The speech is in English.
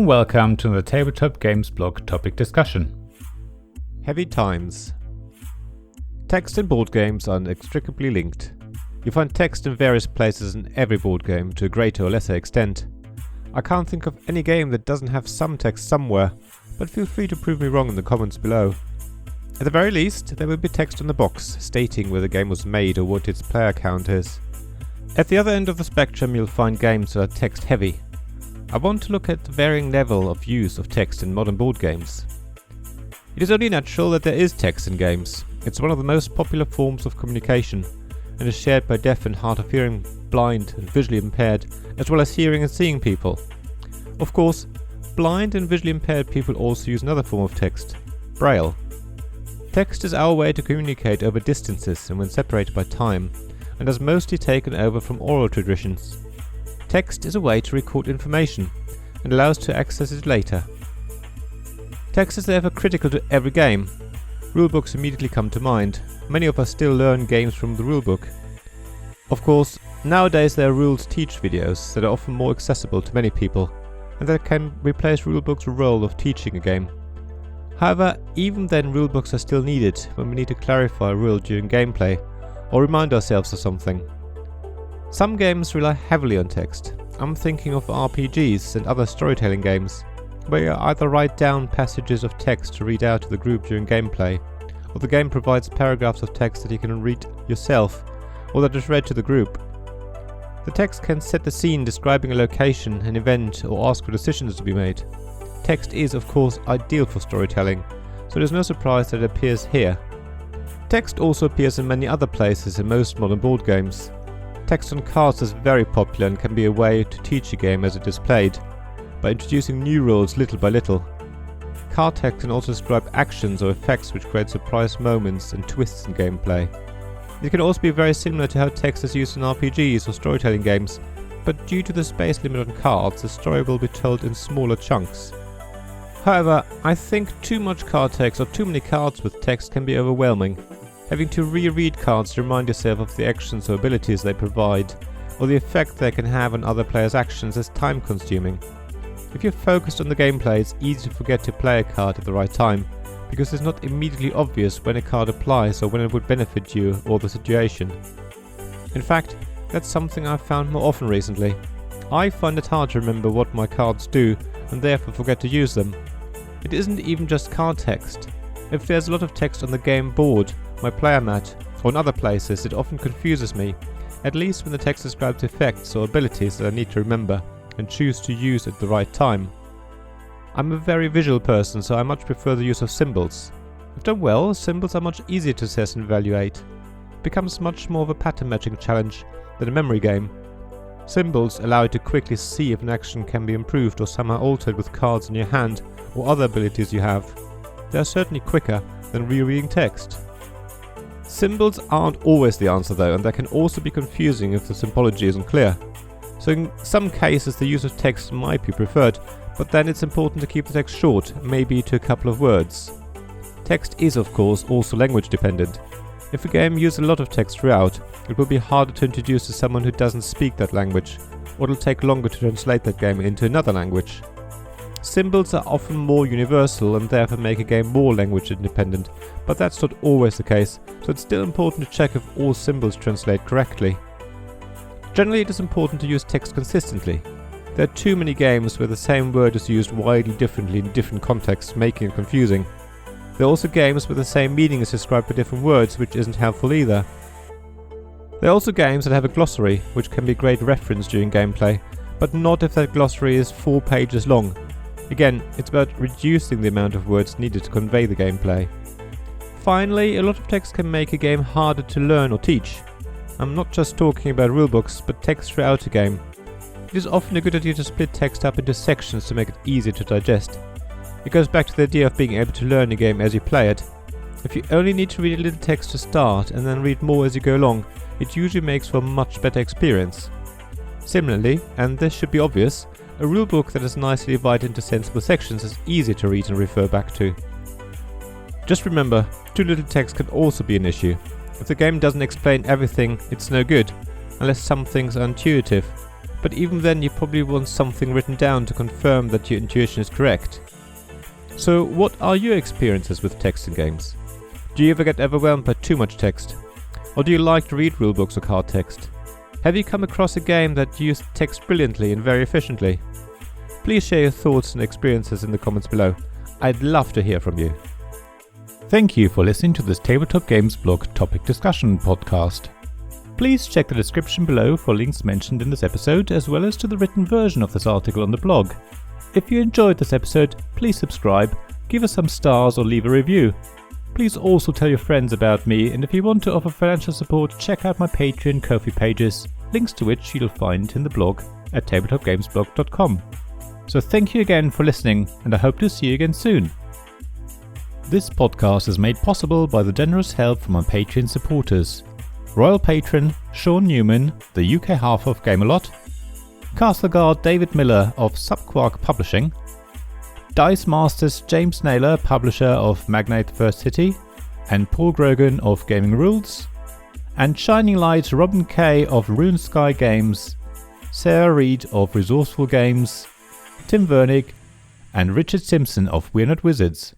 welcome to the Tabletop Games blog topic discussion. Heavy times. Text and board games are inextricably linked. You find text in various places in every board game to a greater or lesser extent. I can't think of any game that doesn't have some text somewhere, but feel free to prove me wrong in the comments below. At the very least, there will be text on the box stating where the game was made or what its player count is. At the other end of the spectrum, you'll find games that are text heavy. I want to look at the varying level of use of text in modern board games. It is only natural that there is text in games. It's one of the most popular forms of communication and is shared by deaf and hard of hearing, blind and visually impaired, as well as hearing and seeing people. Of course, blind and visually impaired people also use another form of text, Braille. Text is our way to communicate over distances and when separated by time, and has mostly taken over from oral traditions. Text is a way to record information and allows to access it later. Text is therefore critical to every game. Rulebooks immediately come to mind. Many of us still learn games from the rulebook. Of course, nowadays there are rules teach videos that are often more accessible to many people and that can replace rulebooks' role of teaching a game. However, even then rulebooks are still needed when we need to clarify a rule during gameplay or remind ourselves of something. Some games rely heavily on text. I'm thinking of RPGs and other storytelling games, where you either write down passages of text to read out to the group during gameplay, or the game provides paragraphs of text that you can read yourself, or that is read to the group. The text can set the scene describing a location, an event, or ask for decisions to be made. Text is, of course, ideal for storytelling, so it is no surprise that it appears here. Text also appears in many other places in most modern board games. Text on cards is very popular and can be a way to teach a game as it is played, by introducing new rules little by little. Card text can also describe actions or effects which create surprise moments and twists in gameplay. It can also be very similar to how text is used in RPGs or storytelling games, but due to the space limit on cards, the story will be told in smaller chunks. However, I think too much card text or too many cards with text can be overwhelming. Having to reread cards to remind yourself of the actions or abilities they provide, or the effect they can have on other players' actions is time consuming. If you're focused on the gameplay, it's easy to forget to play a card at the right time, because it's not immediately obvious when a card applies or when it would benefit you or the situation. In fact, that's something I've found more often recently. I find it hard to remember what my cards do and therefore forget to use them. It isn't even just card text. If there's a lot of text on the game board, my player mat, or in other places, it often confuses me, at least when the text describes effects or abilities that I need to remember and choose to use at the right time. I'm a very visual person, so I much prefer the use of symbols. If done well, symbols are much easier to assess and evaluate. It becomes much more of a pattern matching challenge than a memory game. Symbols allow you to quickly see if an action can be improved or somehow altered with cards in your hand or other abilities you have. They are certainly quicker than rereading text. Symbols aren't always the answer though, and they can also be confusing if the symbology isn't clear. So in some cases the use of text might be preferred, but then it's important to keep the text short, maybe to a couple of words. Text is of course also language dependent. If a game uses a lot of text throughout, it will be harder to introduce to someone who doesn't speak that language, or it'll take longer to translate that game into another language. Symbols are often more universal and therefore make a game more language independent, but that's not always the case, so it's still important to check if all symbols translate correctly. Generally, it is important to use text consistently. There are too many games where the same word is used widely differently in different contexts, making it confusing. There are also games where the same meaning is described by different words, which isn't helpful either. There are also games that have a glossary, which can be a great reference during gameplay, but not if that glossary is 4 pages long. Again, it's about reducing the amount of words needed to convey the gameplay. Finally, a lot of text can make a game harder to learn or teach. I'm not just talking about rulebooks, but text throughout a game. It is often a good idea to split text up into sections to make it easier to digest. It goes back to the idea of being able to learn a game as you play it. If you only need to read a little text to start and then read more as you go along, it usually makes for a much better experience. Similarly, and this should be obvious, a rulebook that is nicely divided into sensible sections is easy to read and refer back to. Just remember, too little text can also be an issue. If the game doesn't explain everything, it's no good, unless some things are intuitive. but even then you probably want something written down to confirm that your intuition is correct. So what are your experiences with text in games? Do you ever get overwhelmed by too much text? Or do you like to read rulebooks or card text? Have you come across a game that used text brilliantly and very efficiently? Please share your thoughts and experiences in the comments below. I'd love to hear from you. Thank you for listening to this Tabletop Games blog topic discussion podcast. Please check the description below for links mentioned in this episode, as well as to the written version of this article on the blog. If you enjoyed this episode, please subscribe, give us some stars or leave a review. Please also tell your friends about me, and if you want to offer financial support, check out my Patreon and Ko-fi pages, links to which you'll find in the blog at tabletopgamesblog.com. So thank you again for listening, and I hope to see you again soon. This podcast is made possible by the generous help from our Patreon supporters: Royal Patron Sean Newman, the UK half of Gamelot; Castle Guard David Miller of Subquark Publishing; Dice Masters James Naylor, publisher of Magnate First City, and Paul Grogan of Gaming Rules; and Shining Light Robin Kay of Rune Sky Games, Sarah Reed of Resourceful Games, Tim Vernig, and Richard Simpson of We're Not Wizards.